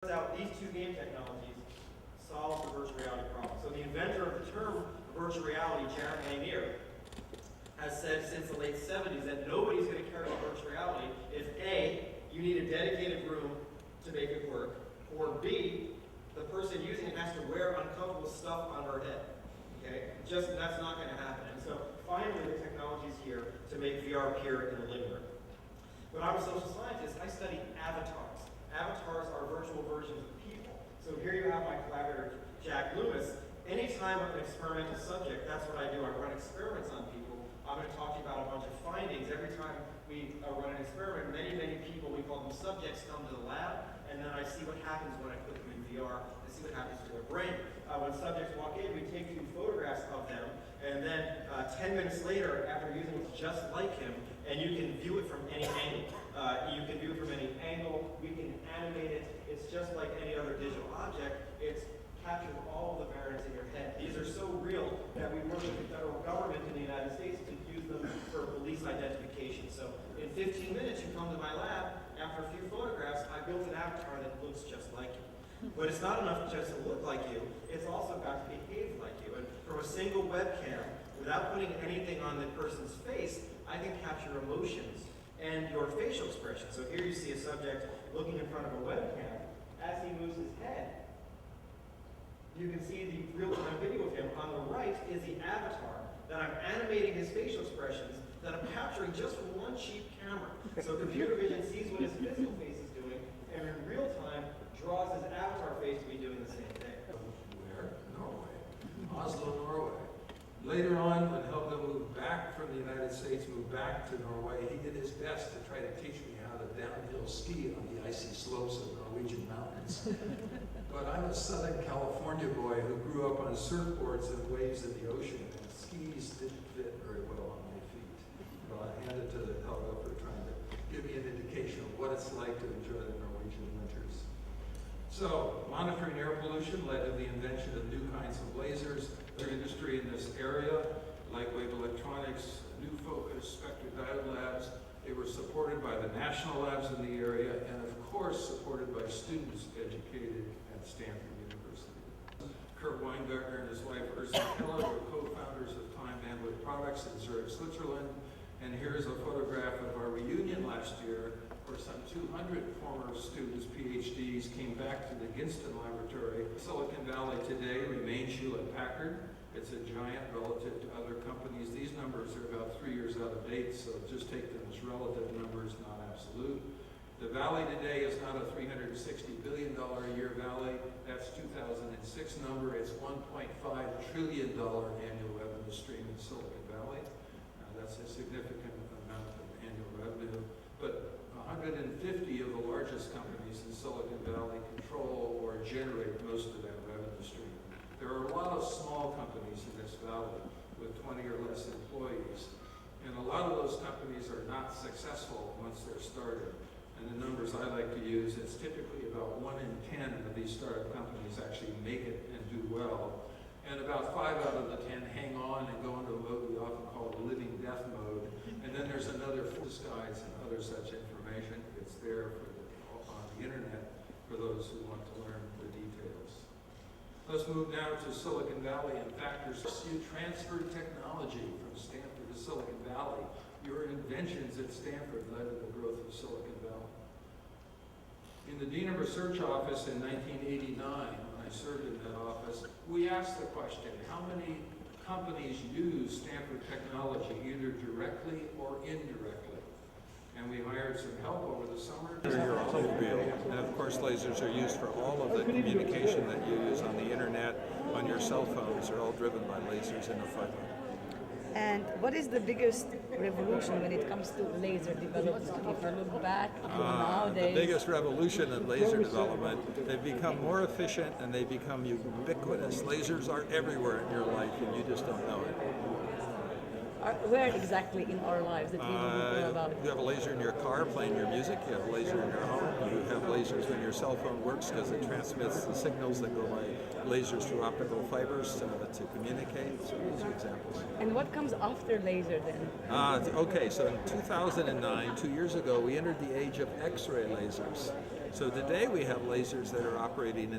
Turns out these two game technologies solve the virtual reality problem. So the inventor of the term virtual reality, Jaron Lanier, has said since the late 70s that nobody's going to care about virtual reality if A, you need a dedicated room to make it work, or B, the person using it has to wear uncomfortable stuff on her head. Okay? That's not going to happen. And so finally the technology is here to make VR appear in the living room. When I was a social scientist, I studied avatars. Avatars are virtual versions of people. So here you have my collaborator, Jack Loomis. Anytime I'm an experimental subject, that's what I do. I run experiments on people. I'm going to talk to you about a bunch of findings. Every time we run an experiment, many people, we call them subjects, come to the lab, and then I see what happens when I put them in VR, and see what happens to their brain. When subjects walk in, we take 2 photographs of them, and then 10 minutes later, after using it just like him, and you can view it from any angle. You can view it from any angle. We can animate it. It's just like any other digital object. It's captured all of the variants in your head. These are so real that we work with the federal government in the United States to use them for police identification. So in 15 minutes, you come to my lab. After a few photographs, I built an avatar that looks just like you. But it's not enough just to look like you. It's also got to behave like you. And from a single webcam, without putting anything on the person's face, I can capture emotions and your facial expression. So here you see a subject looking in front of a webcam. As he moves his head, you can see the real-time video of him. On the right is the avatar that I'm animating his facial expressions that I'm capturing just from one cheap camera. So computer vision sees what his physical face is doing, and in real time draws his avatar face to be doing the same thing. Where? Norway. Oslo, Norway. Later on, when Helge moved back from the United States, moved back to Norway, he did his best to try to teach me how to downhill ski on the icy slopes of Norwegian mountains. But I'm a Southern California boy who grew up on surfboards and waves in the ocean, and skis didn't fit very well on my feet. So I handed to Helge for trying to give me an indication of what it's like to enjoy the Norwegian winters. So, monitoring air pollution led to the invention of new kinds of lasers. Their industry in this area, Lightwave Electronics, New Focus, Spectre Diode Labs, they were supported by the national labs in the area, and of course supported by students educated at Stanford University. Kurt Weingartner and his wife Ursula Keller were co-founders of Time Bandwidth Products in Zurich, Switzerland. And here's a photograph of our reunion last year, where some 200 former students, PhDs, came back to the Ginston Laboratory. Silicon Valley today remains Hewlett-Packard. It's a giant relative to other companies. These numbers are about 3 years out of date, so just take them as relative numbers, not absolute. The valley today is not a $360 billion a year valley. That's 2006 number. It's $1.5 trillion annual revenue stream in Silicon Valley. That's a significant amount of annual revenue. But 150 of the largest companies in Silicon Valley control or generate most of that revenue stream. There are a lot of small companies in this valley with 20 or less employees. And a lot of those companies are not successful once they're started. And the numbers I like to use, it's typically about 1 in 10 of these startup companies actually make it and do well. And about 5 out of the 10 hang on and go into a mode we often call the living death mode. And then there's another guides and other such information. It's there on the internet for those who want to learn the details. Let's move now to Silicon Valley and factors. You transferred technology from Stanford to Silicon Valley. Your inventions at Stanford led to the growth of Silicon Valley. In the Dean of Research office in 1989, when I served in that office, we asked the question, how many companies use Stanford technology, either directly or indirectly? And we hired some help over the summer. Your automobile. And of course lasers are used for all of the communication that you use on the internet, on your cell phones, are all driven by lasers in a fiber. And what is the biggest revolution when it comes to laser development? If you look back nowadays, the biggest revolution in laser development, they've become more efficient and they become ubiquitous. Lasers are everywhere in your life and you just don't know it. where exactly in our lives that we don't know about? You have a laser in your car playing your music, you have a laser in your home, you have lasers when your cell phone works because it transmits the signals that go by lasers through optical fibers to communicate. So these are examples. And what comes after laser then? Okay, so in 2009, 2 years ago, we entered the age of X-ray lasers. So today we have lasers that are operating in